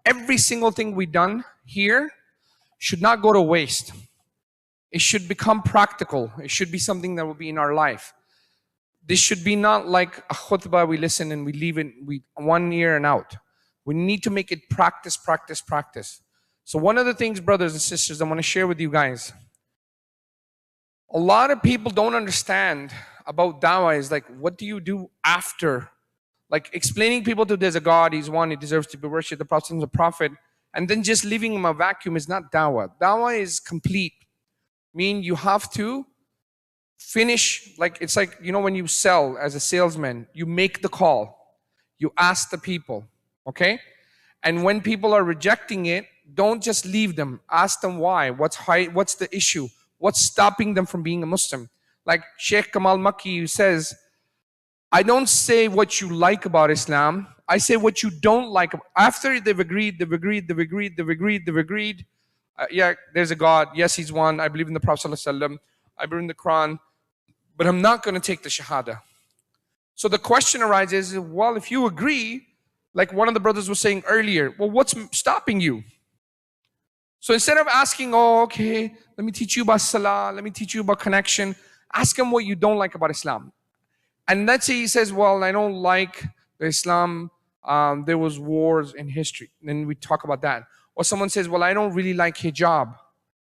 every single thing we've done here should not go to waste. It should become practical. It should be something that will be in our life. This should be not like a khutbah we listen and we leave it 1 year and out. We need to make it practice, practice, practice. So one of the things, brothers and sisters, I want to share with you guys, a lot of people don't understand about dawah is like, what do you do after? Like explaining people to there's a God, He's one, He deserves to be worshipped, the Prophet is a prophet, and then just leaving him a vacuum is not dawah. Dawah is complete. Mean you have to finish, like it's like, you know, when you sell as a salesman, you make the call, you ask the people, okay? And when people are rejecting it, don't just leave them. Ask them why. What's the issue? What's stopping them from being a Muslim? Like Sheikh Kamal Makki says, I don't say what you like about Islam. I say what you don't like. After they've agreed, yeah, there's a God. Yes, He's one. I believe in the Prophet ﷺ. I believe in the Quran. But I'm not going to take the Shahadah. So the question arises, well, if you agree, like one of the brothers was saying earlier, well, what's stopping you? So instead of asking, oh, okay, let me teach you about Salah, let me teach you about connection, ask him what you don't like about Islam. And let's say he says, well, I don't like the Islam, there was wars in history. Then we talk about that. Or someone says, well, I don't really like hijab.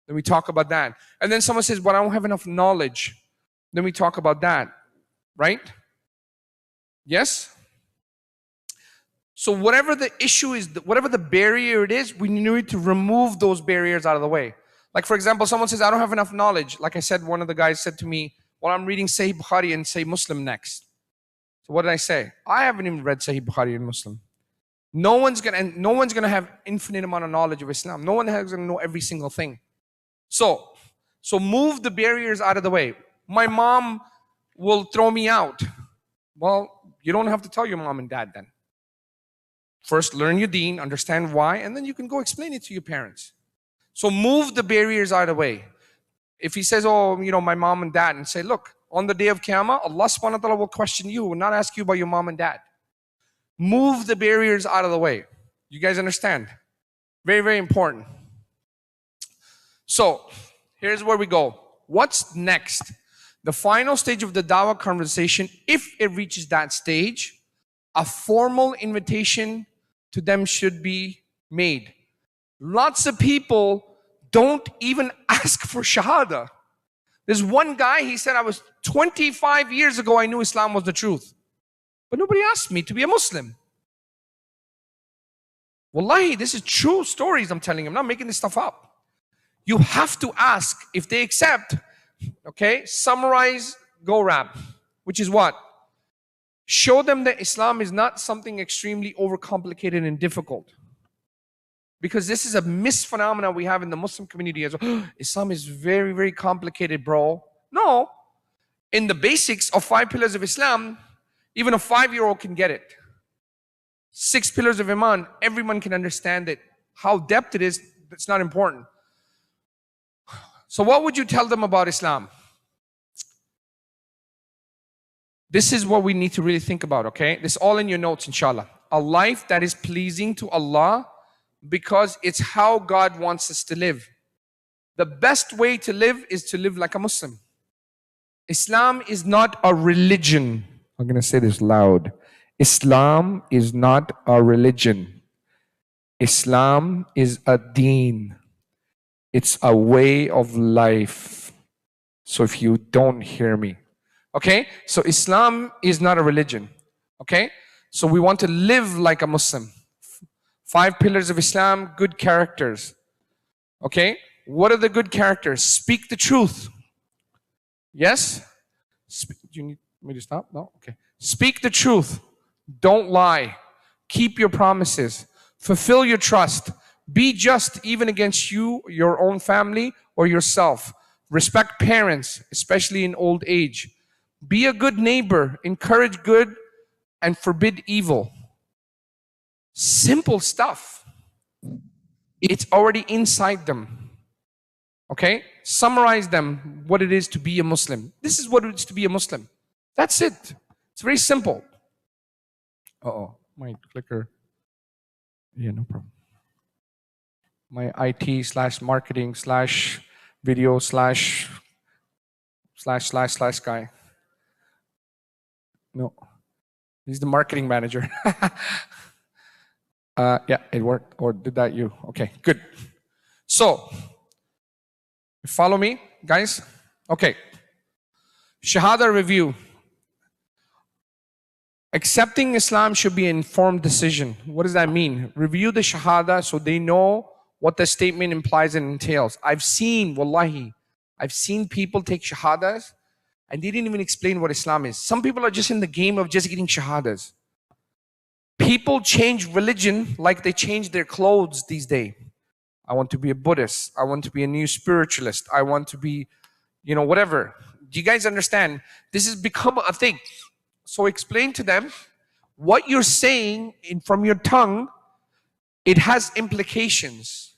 Then we talk about that. And then someone says, well, I don't have enough knowledge. Then we talk about that, right? Yes? So whatever the issue is, whatever the barrier it is, we need to remove those barriers out of the way. Like for example, someone says, I don't have enough knowledge. Like I said, one of the guys said to me, well, I'm reading Sahih Bukhari and Sahih Muslim next. So what did I say? I haven't even read Sahih Bukhari and Muslim. No one's gonna have infinite amount of knowledge of Islam. No one is gonna know every single thing. So move the barriers out of the way. My mom will throw me out. Well, you don't have to tell your mom and dad then. First, learn your deen, understand why, and then you can go explain it to your parents. So move the barriers out of the way. If he says, oh, you know, my mom and dad, and say, look, on the day of Qiyamah, Allah subhanahu wa ta'ala will question you, will not ask you about your mom and dad. Move the barriers out of the way. You guys understand? Very, very important. So, here's where we go. What's next? The final stage of the dawah conversation, if it reaches that stage, a formal invitation to them should be made. Lots of people don't even ask for Shahadah. There's one guy, he said, I was 25 years ago, I knew Islam was the truth. But nobody asked me to be a Muslim. Wallahi, this is true stories I'm telling you. I'm not making this stuff up. You have to ask. If they accept, okay, summarize, go rap, which is what? Show them that Islam is not something extremely overcomplicated and difficult. Because this is a misphenomenon we have in the Muslim community as well. Islam is very, very complicated, bro. No. In the basics of 5 pillars of Islam, even a 5-year-old can get it. 6 pillars of Iman, everyone can understand it. How depth it is, it's not important. So what would you tell them about Islam? This is what we need to really think about, okay? This is all in your notes, inshallah. A life that is pleasing to Allah because it's how God wants us to live. The best way to live is to live like a Muslim. Islam is not a religion. I'm going to say this loud. Islam is not a religion. Islam is a deen. It's a way of life. So if you don't hear me, okay? So Islam is not a religion, okay? So we want to live like a Muslim. 5 pillars of Islam, good characters, okay? What are the good characters? Speak the truth. Yes? Do you need me to stop? No? Okay. Speak the truth. Don't lie. Keep your promises. Fulfill your trust. Be just even against you, your own family, or yourself. Respect parents, especially in old age. Be a good neighbor. Encourage good and forbid evil. Simple stuff. It's already inside them. Okay? Summarize them what it is to be a Muslim. This is what it is to be a Muslim. That's it. It's very simple. Uh-oh, my clicker. Yeah, no problem. My IT slash marketing slash video slash guy. No, he's the marketing manager. Yeah, it worked. Or did that you? Okay, good. So, follow me, guys? Okay. Shahadah review. Accepting Islam should be an informed decision. What does that mean? Review the Shahadah so they know what the statement implies and entails. I've seen, wallahi, I've seen people take Shahadahs and they didn't even explain what Islam is. Some people are just in the game of just getting Shahadahs. People change religion like they change their clothes these days. I want to be a Buddhist. I want to be a new spiritualist. I want to be, whatever. Do you guys understand? This has become a thing. So explain to them what you're saying from your tongue, it has implications.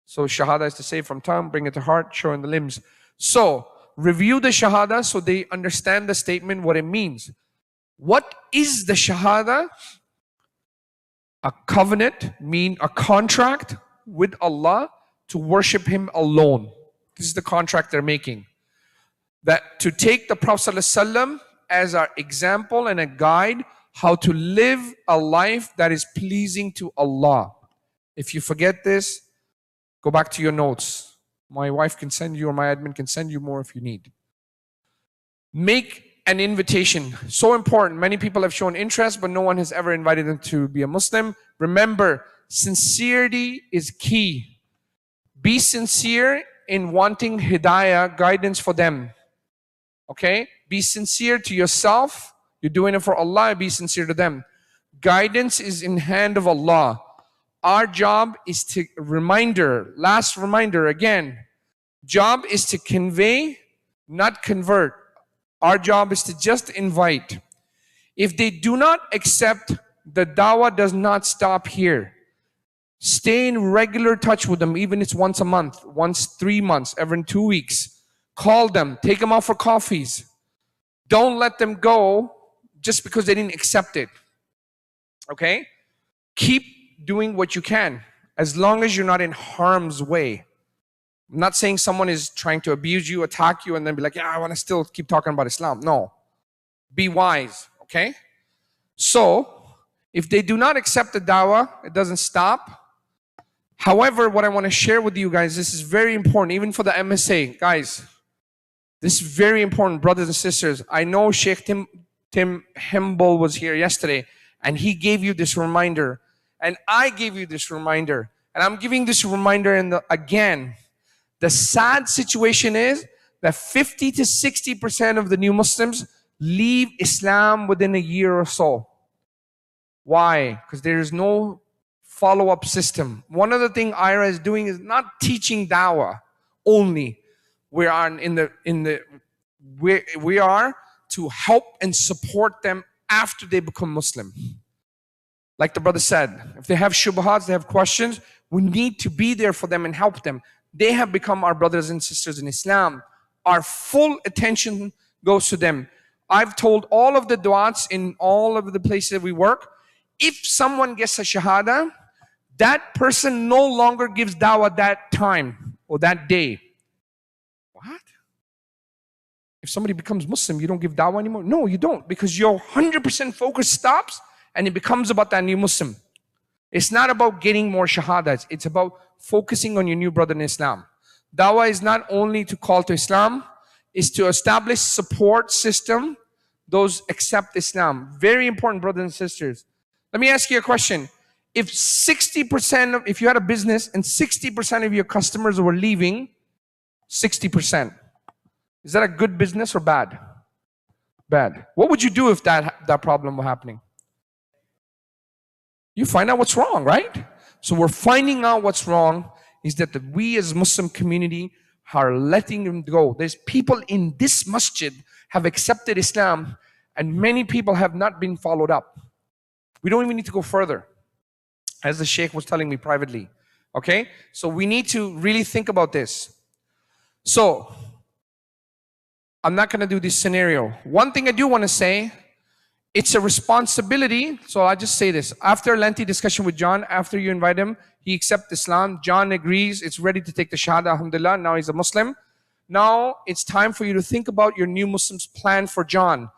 So Shahada is to say from tongue, bring it to heart, show in the limbs. So review the Shahada so they understand the statement, what it means. What is the Shahada? A covenant, mean a contract with Allah to worship Him alone. This is the contract they're making. That to take the Prophet ﷺ as our example and a guide how to live a life that is pleasing to Allah. If you forget this, go back to your notes. My wife can send you, or my admin can send you more if you need. Make an invitation. So important. Many people have shown interest, but no one has ever invited them to be a Muslim. Remember, sincerity is key. Be sincere in wanting hidayah, guidance for them. Okay? Be sincere to yourself. You're doing it for Allah. Be sincere to them. Guidance is in hand of Allah. Our job is to last reminder again. Job is to convey, not convert. Our job is to just invite. If they do not accept, the dawah does not stop here. Stay in regular touch with them, even if it's once a month, once 3 months, every 2 weeks. Call them, take them out for coffees. Don't let them go just because they didn't accept it. Okay? Keep doing what you can, as long as you're not in harm's way. I'm not saying someone is trying to abuse you, attack you, and then be like, yeah, I want to still keep talking about Islam. No. Be wise, okay? So, if they do not accept the dawah, it doesn't stop. However, what I want to share with you guys, this is very important, even for the MSA. Guys, this is very important, brothers and sisters. I know Sheikh Tim Hembel was here yesterday, and he gave you this reminder. And I gave you this reminder. And I'm giving this reminder again. The sad situation is that 50 to 60% of the new Muslims leave Islam within a year or so. Why? Because there is no follow-up system. One of the things IRA is doing is not teaching dawah only. We are we are to help and support them after they become Muslim. Like the brother said, if they have shubhats, they have questions, we need to be there for them and help them. They have become our brothers and sisters in Islam. Our full attention goes to them. I've told all of the du'ats in all of the places that we work, if someone gets a shahada, that person no longer gives dawah that time or that day. What? If somebody becomes Muslim, you don't give dawah anymore? No, you don't, because your 100% focus stops and it becomes about that new Muslim. It's not about getting more shahadas. It's about focusing on your new brother in Islam. Dawah is not only to call to Islam, it's to establish support system, those accept Islam. Very important, brothers and sisters. Let me ask you a question. If 60% if you had a business and 60% of your customers were leaving, 60%, is that a good business or bad? Bad. What would you do if that problem were happening? You find out what's wrong, right? So we're finding out what's wrong is that we as Muslim community are letting them go. There's people in this masjid have accepted Islam and many people have not been followed up. We don't even need to go further, as the Sheikh was telling me privately. Okay? So we need to really think about this. So, I'm not going to do this scenario. One thing I do want to say It's a responsibility. So I just say this. After a lengthy discussion with John, after you invite him, he accepts Islam. John agrees. It's ready to take the Shahadah. Alhamdulillah. Now he's a Muslim. Now it's time for you to think about your new Muslim's plan for John.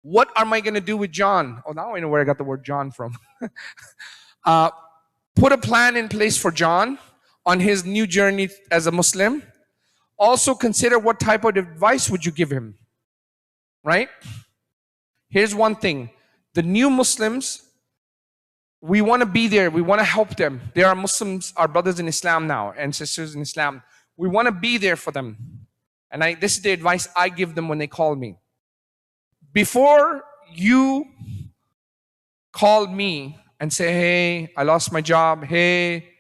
What am I going to do with John? Oh, now I know where I got the word John from. Put a plan in place for John on his new journey as a Muslim. Also consider what type of advice would you give him, right? Here's one thing. The new Muslims, we want to be there. We want to help them. They are Muslims, our brothers in Islam now and sisters in Islam. We want to be there for them. And this is the advice I give them when they call me. Before you call me and say, hey, I lost my job. Hey,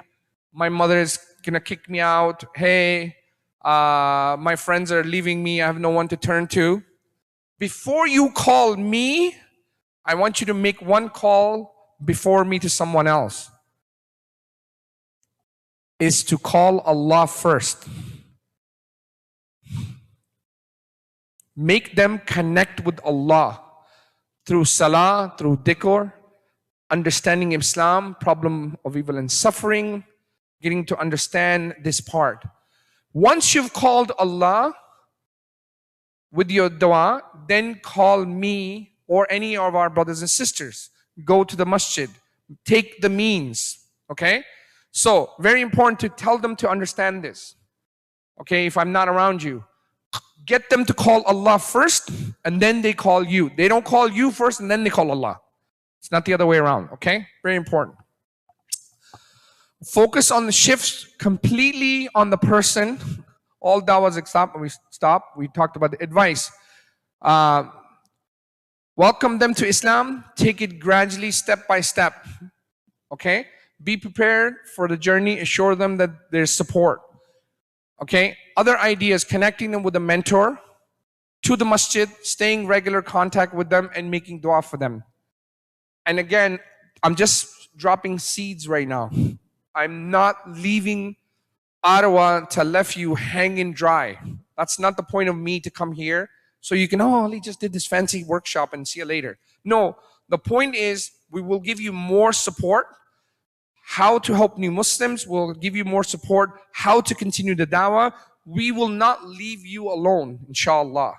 my mother is going to kick me out. Hey, my friends are leaving me. I have no one to turn to. Before you call me, I want you to make one call before me to someone else. Is to call Allah first. Make them connect with Allah through salah, through dhikr, understanding Islam, problem of evil and suffering, getting to understand this part. Once you've called Allah with your dua, then call me or any of our brothers and sisters. Go to the masjid. Take the means. Okay? So, very important to tell them to understand this. Okay, if I'm not around you. Get them to call Allah first, and then they call you. They don't call you first, and then they call Allah. It's not the other way around, okay? Very important. Focus on the shifts completely on the person. All dawahs stop. We talked about the advice. Welcome them to Islam. Take it gradually, step by step. Okay? Be prepared for the journey. Assure them that there's support. Okay? Other ideas, connecting them with a mentor to the masjid, staying regular contact with them and making dua for them. And again, I'm just dropping seeds right now. I'm not leaving Ottawa to left you hanging dry. That's not the point of me to come here. So you can, oh, he just did this fancy workshop and see you later. No, the point is we will give you more support. How to help new Muslims, we'll give you more support. How to continue the dawah. We will not leave you alone, inshallah.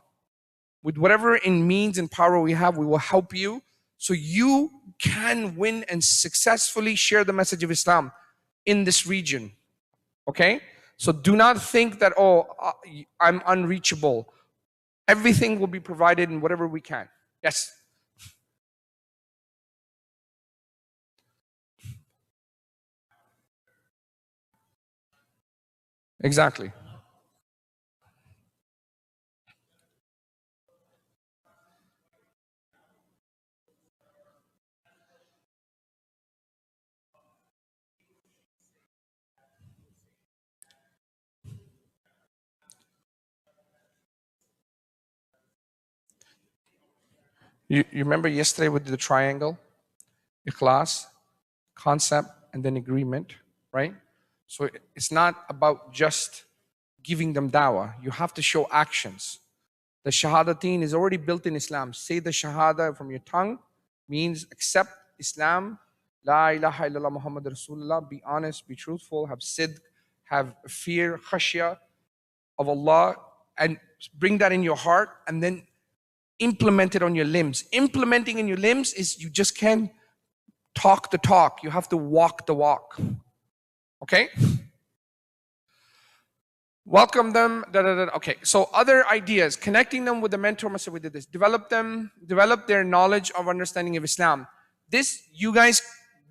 With whatever in means and power we have, we will help you so you can win and successfully share the message of Islam in this region. Okay? So do not think that, oh, I'm unreachable. Everything will be provided in whatever we can. Yes? Exactly. You remember yesterday we did the triangle? Ikhlas, concept, and then agreement, right? So it's not about just giving them dawah. You have to show actions. The Shahadateen is already built in Islam. Say the Shahada from your tongue means accept Islam. La ilaha illallah Muhammad Rasulullah. Be honest, be truthful, have sidq, have fear, khashya of Allah, and bring that in your heart and then implement it on your limbs. Implementing in your limbs is you just can't talk the talk. You have to walk the walk. Okay? Welcome them. Okay, so other ideas, connecting them with the mentor. We did this. Develop their knowledge of understanding of Islam. This, you guys,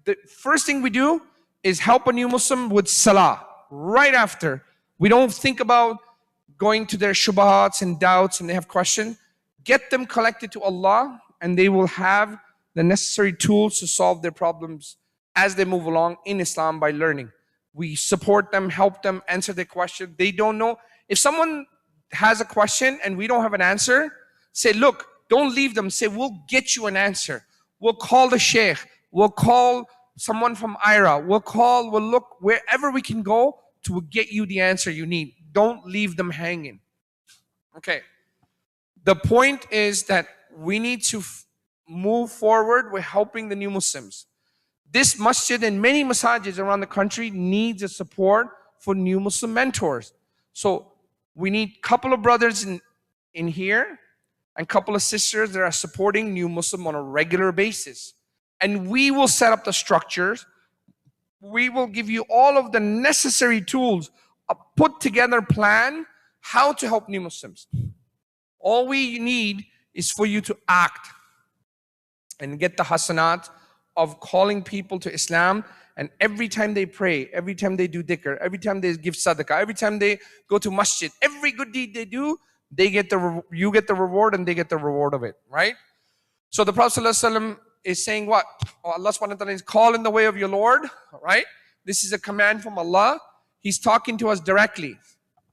the first thing we do is help a new Muslim with salah. Right after. We don't think about going to their shubahats and doubts and they have questions. Get them collected to Allah and they will have the necessary tools to solve their problems as they move along in Islam by learning. We support them, help them, answer their question. They don't know. If someone has a question and we don't have an answer, say, look, don't leave them. Say, we'll get you an answer. We'll call the sheikh. We'll call someone from IRA. We'll look wherever we can go to get you the answer you need. Don't leave them hanging. Okay. The point is that we need to move forward with helping the new Muslims. This masjid and many masajids around the country needs a support for new Muslim mentors. So we need a couple of brothers in here and a couple of sisters that are supporting new Muslim on a regular basis. And we will set up the structures. We will give you all of the necessary tools, a put together plan how to help new Muslims. All we need is for you to act and get the hasanat of calling people to Islam. And every time they pray, every time they do dhikr, every time they give sadaqah, every time they go to masjid, every good deed they do, you get the reward and they get the reward of it, right? So the Prophet ﷺ is saying what? Oh, Allah subhanahu wa ta'ala is call in the way of your Lord, right? This is a command from Allah. He's talking to us directly.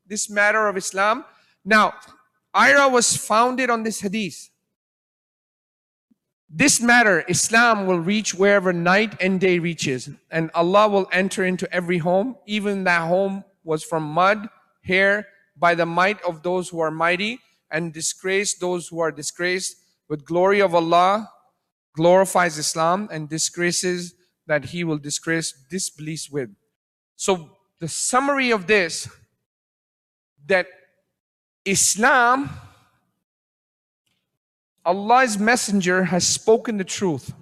This matter of Islam. Now, IRA was founded on this hadith. This matter, Islam, will reach wherever night and day reaches, and Allah will enter into every home, even that home was from mud, hair, by the might of those who are mighty, and disgrace those who are disgraced. With glory of Allah, glorifies Islam, and disgraces that He will disgrace disbelief with. So the summary of this, that Islam, Allah's messenger has spoken the truth.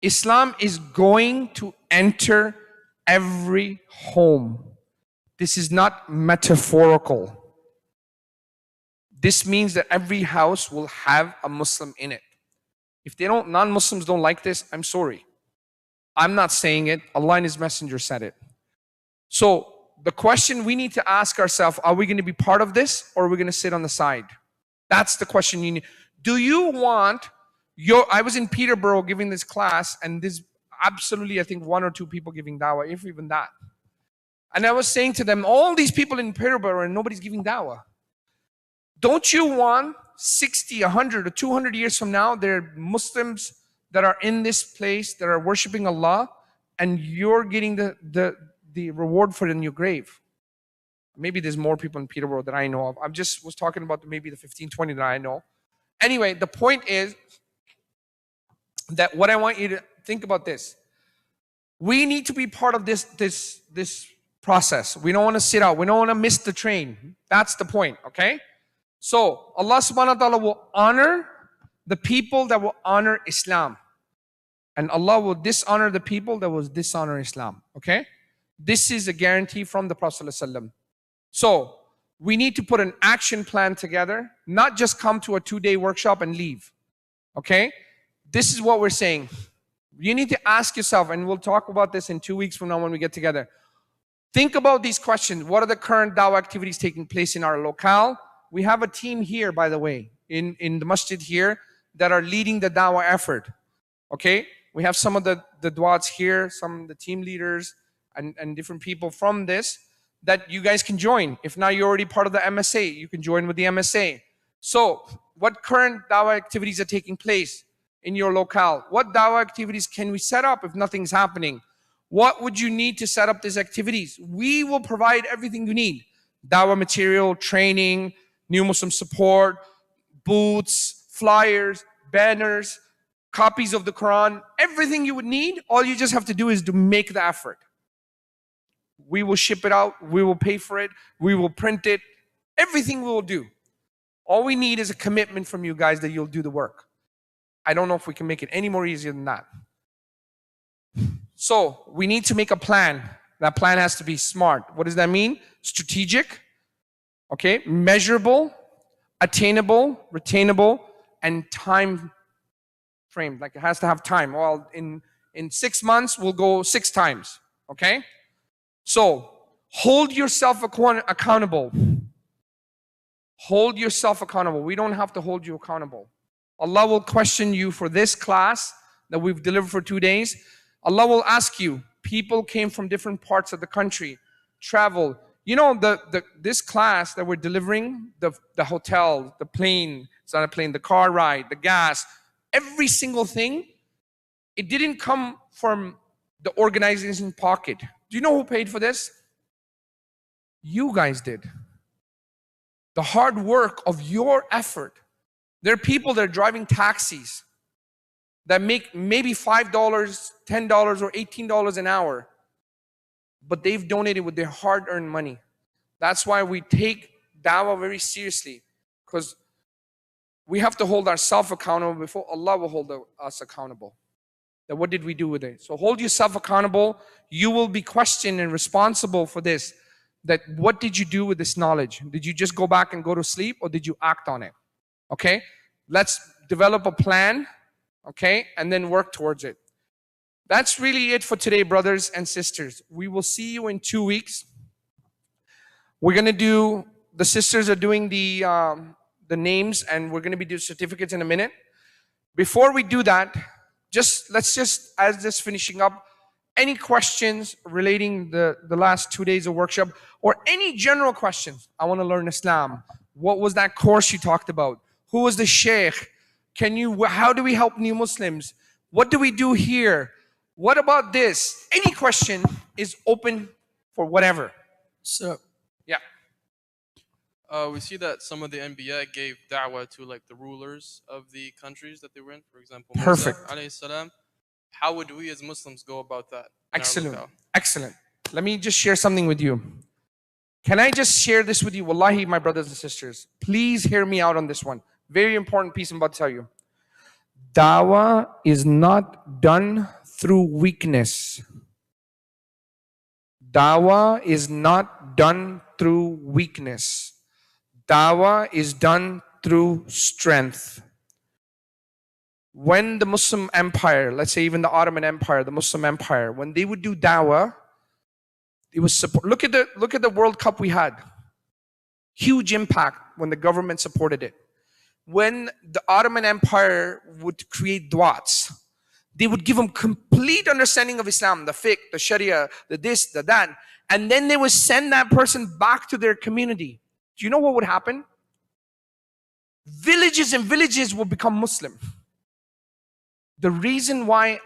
Islam is going to enter every home. This is not metaphorical. This means that every house will have a Muslim in it. If non-Muslims don't like this, I'm sorry. I'm not saying it. Allah and His messenger said it. So the question we need to ask ourselves, are we going to be part of this or are we going to sit on the side? That's the question you need. Do you want I was in Peterborough giving this class, and there's absolutely, I think, 1 or 2 people giving dawah, if even that. And I was saying to them, all these people in Peterborough and nobody's giving dawah. Don't you want 60, 100 or 200 years from now, there are Muslims that are in this place that are worshiping Allah, and you're getting the reward for it in your grave? Maybe there's more people in Peterborough that I know of. I just was talking about maybe the 15, 20 that I know. Anyway, the point is that what I want you to think about this. We need to be part of this process. We don't want to sit out. We don't want to miss the train. That's the point, okay? So Allah subhanahu wa ta'ala will honor the people that will honor Islam. And Allah will dishonor the people that will dishonor Islam, okay? This is a guarantee from the Prophet ﷺ. So we need to put an action plan together, not just come to a 2-day workshop and leave, okay? This is what we're saying. You need to ask yourself, and we'll talk about this in 2 weeks from now when we get together. Think about these questions. What are the current dawah activities taking place in our locale? We have a team here, by the way, in the masjid here that are leading the dawah effort, okay? We have some of the du'ats here, some of the team leaders and different people from this that you guys can join. If not, you're already part of the MSA. You can join with the MSA. So, what current dawah activities are taking place in your locale? What dawah activities can we set up if nothing's happening? What would you need to set up these activities? We will provide everything you need. Dawah material, training, new Muslim support, booths, flyers, banners, copies of the Quran, everything you would need. All you just have to do is to make the effort. We will ship it out. We will pay for it. We will print it. Everything we will do. All we need is a commitment from you guys that you'll do the work. I don't know if we can make it any more easier than that. So we need to make a plan. That plan has to be smart. What does that mean? Strategic, okay, measurable, attainable, retainable, and time framed. Like it has to have time. Well, in 6 months, we'll go 6 times, okay? So hold yourself accountable. Hold yourself accountable. We don't have to hold you accountable. Allah will question you for this class that we've delivered for 2 days. Allah will ask you. People came from different parts of the country, traveled. You know, this class that we're delivering, the hotel, the plane, it's not a plane, the car ride, the gas, every single thing, it didn't come from the organization pocket. Do you know who paid for this? You guys did. The hard work of your effort. There are people that are driving taxis. that make maybe $5, $10, or $18 an hour, but they've donated with their hard-earned money. That's why we take dawah very seriously, because we have to hold ourselves accountable before Allah will hold us accountable. That what did we do with it? So hold yourself accountable. You will be questioned and responsible for this. That what did you do with this knowledge? Did you just go back and go to sleep, or did you act on it? Okay? Let's develop a plan, okay? And then work towards it. That's really it for today, brothers and sisters. We will see you in 2 weeks. We're going to do, the sisters are doing the names, and we're going to be doing certificates in a minute. Before we do that, let's just, as this finishing up, any questions relating the last 2 days of workshop, or any general questions. I want to learn Islam. What was that course you talked about? Who was the sheikh? How do we help new Muslims? What do we do here? What about this? Any question is open for whatever. So, yeah. We see that some of the Anbiya gave da'wah to like the rulers of the countries that they were in. For example, Perfect. Musa alayhi salam. How would we as Muslims go about that? Excellent. Excellent. Let me just share something with you. Can I just share this with you? Wallahi, my brothers and sisters, please hear me out on this one. Very important piece I'm about to tell you. Dawah is not done through weakness. Dawah is not done through weakness. Dawah is done through strength. When the Muslim Empire, let's say even the Ottoman Empire, the Muslim Empire, when they would do dawah, it was support. Look at the World Cup we had. Huge impact when the government supported it. When the Ottoman Empire would create du'ats, they would give them complete understanding of Islam, the fiqh, the sharia, the this, the that, and then they would send that person back to their community. Do you know what would happen? Villages and villages will become Muslim. The reason why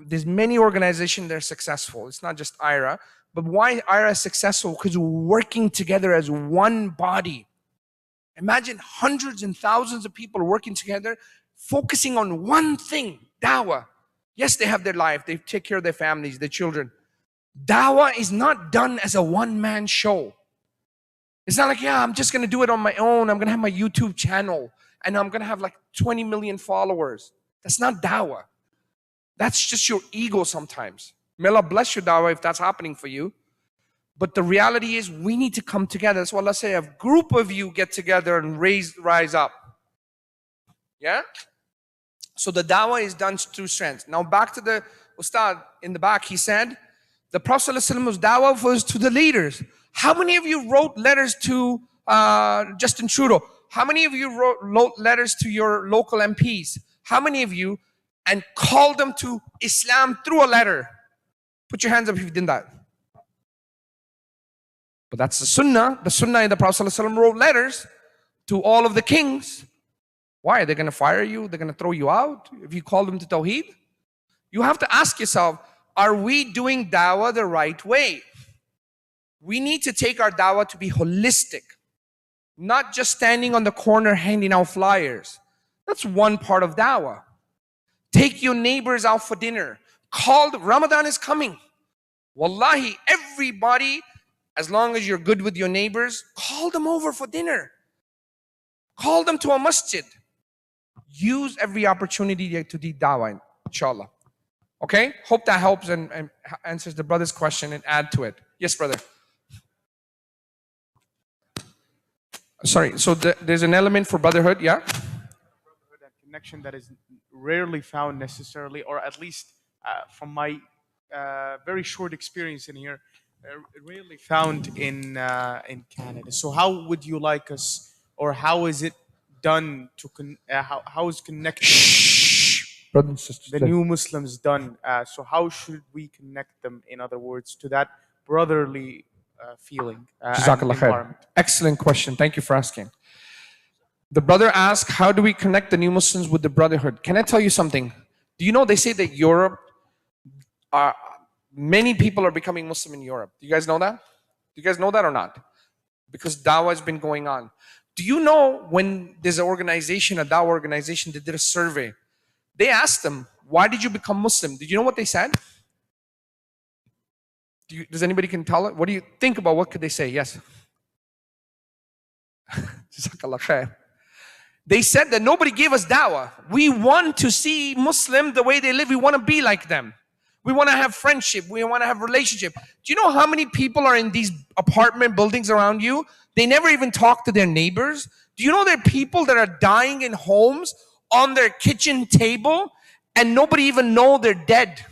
there's many organizations that are successful, it's not just IRA, but why IRA is successful? Because we're working together as one body. Imagine hundreds and thousands of people working together, focusing on one thing, dawah. Yes, they have their life, they take care of their families, their children. Dawah is not done as a one-man show. It's not like, yeah, I'm just going to do it on my own. I'm going to have my YouTube channel, and I'm going to have like 20 million followers. That's not dawah. That's just your ego sometimes. May Allah bless your dawah if that's happening for you. But the reality is we need to come together. That's why Allah say a group of you get together and rise up. Yeah? So the dawah is done through strength. Now back to the Ustad in the back. He said, the Prophet ﷺ's dawah was to the leaders. How many of you wrote letters to Justin Trudeau? How many of you wrote letters to your local MPs? How many of you, and called them to Islam through a letter? Put your hands up if you did that. But that's the sunnah. The sunnah in the Prophet ﷺ wrote letters to all of the kings. Why? Are they going to fire you? They're going to throw you out if you call them to Tawheed? You have to ask yourself, are we doing dawah the right way? We need to take our dawah to be holistic. Not just standing on the corner handing out flyers. That's one part of dawah. Take your neighbors out for dinner. Ramadan is coming. Wallahi, everybody, as long as you're good with your neighbors, call them over for dinner. Call them to a masjid. Use every opportunity to do dawah, inshallah. Okay? Hope that helps and answers the brother's question and add to it. Yes, brother. Sorry, so there's an element for brotherhood, yeah? Brotherhood and connection that is rarely found necessarily, or at least from my very short experience in here, rarely found in Canada. So how would you like us, or how is it done to how is connecting brothers and sisters, the new Muslims done? So how should we connect them, in other words, to that brotherly feeling and environment? Excellent question. Thank you for asking. The brother asked, how do we connect the new Muslims with the brotherhood? Can I tell you something? Do you know they say that Europe, many people are becoming Muslim in Europe. Do you guys know that? Do you guys know that or not? Because dawah has been going on. Do you know when there's an organization, a dawah organization, they did a survey. They asked them, why did you become Muslim? Did you know what they said? Does anybody can tell it? What do you think about what could they say? Yes. Jazakallah khair. They said that nobody gave us da'wah. We want to see Muslim the way they live. We want to be like them. We want to have friendship. We want to have relationship. Do you know how many people are in these apartment buildings around you? They never even talk to their neighbors. Do you know there are people that are dying in homes on their kitchen table and nobody even know they're dead?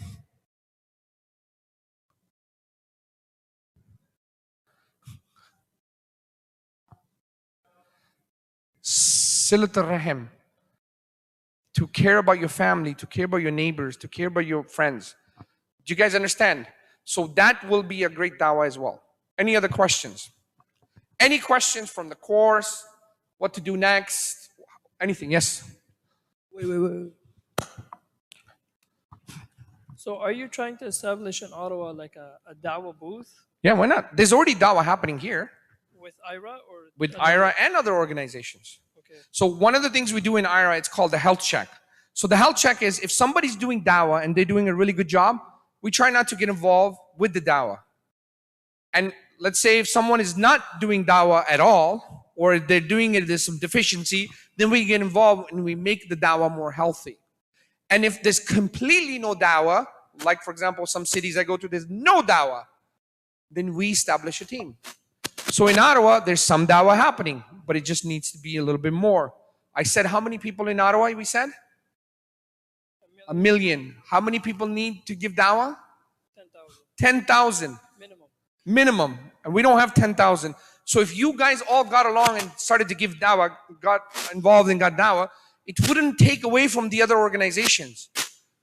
Silat al-Rahim. To care about your family, to care about your neighbors, to care about your friends. Do you guys understand? So that will be a great dawah as well. Any other questions? Any questions from the course? What to do next? Anything? Yes? Wait. So are you trying to establish in Ottawa like a dawah booth Yeah, why not? There's already dawah happening here with IRA or with IRA and other organizations. Okay. So one of the things we do in IRA, it's called the health check. So the health check is if somebody's doing dawah and they're doing a really good job, we try not to get involved with the dawah. And let's say if someone is not doing dawah at all, or they're doing it, there's some deficiency, then we get involved and we make the dawah more healthy. And if there's completely no dawah, like for example, some cities I go to, there's no dawah, then we establish a team. So in Ottawa, there's some dawah happening, but it just needs to be a little bit more. I said, how many people in Ottawa we said? 1 million. How many people need to give dawah? 10,000 10,000. minimum. And we don't have 10,000. So if you guys all got along and started to give dawah, got involved and got dawah, it wouldn't take away from the other organizations.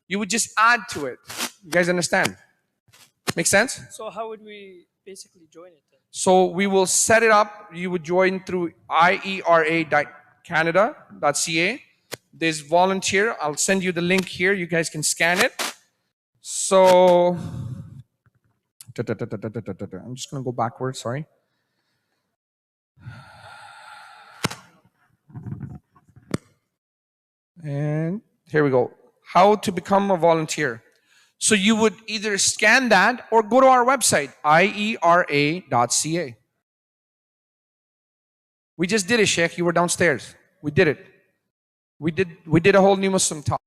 You would just add to it. You guys understand? Make sense? So how would we basically join it then? So we will set it up. You would join through iera.canada.ca. There's volunteer. I'll send you the link here. You guys can scan it. So I'm just going to go backwards. Sorry. And here we go. How to become a volunteer. So you would either scan that or go to our website, iera.ca. We just did it, Sheikh. You were downstairs. We did it. We did a whole new Muslim talk.